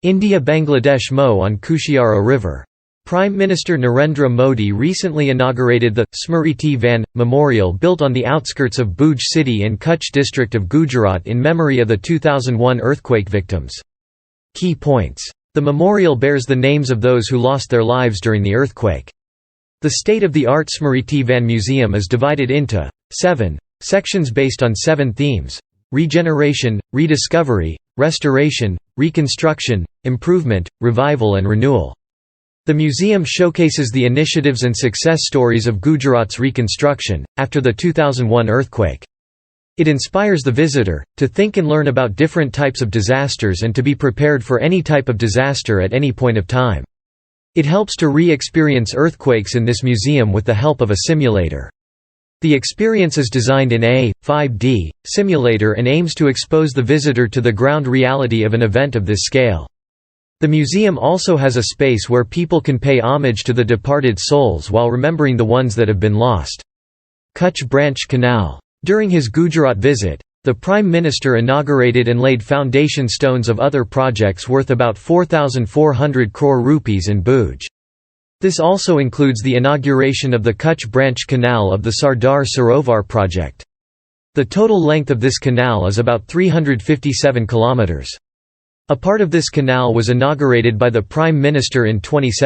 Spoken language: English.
India–Bangladesh MoU on Kushiyara River. Prime Minister Narendra Modi recently inaugurated the Smriti Van Memorial built on the outskirts of Bhuj city in Kutch district of Gujarat in memory of the 2001 earthquake victims. Key points. The memorial bears the names of those who lost their lives during the earthquake. The state-of-the-art Smriti Van Museum is divided into 7 sections based on 7 themes: regeneration, rediscovery, restoration, reconstruction, improvement, revival and renewal. The museum showcases the initiatives and success stories of Gujarat's reconstruction, after the 2001 earthquake. It inspires the visitor to think and learn about different types of disasters and to be prepared for any type of disaster at any point of time. It helps to re-experience earthquakes in this museum with the help of a simulator. The experience is designed in a 5D simulator and aims to expose the visitor to the ground reality of an event of this scale. The museum also has a space where people can pay homage to the departed souls while remembering the ones that have been lost. Kutch Branch Canal. During his Gujarat visit, the Prime Minister inaugurated and laid foundation stones of other projects worth about 4,400 crore rupees in Bhuj. This also includes the inauguration of the Kutch Branch Canal of the Sardar Sarovar project. The total length of this canal is about 357 kilometers. A part of this canal was inaugurated by the Prime Minister in 2017.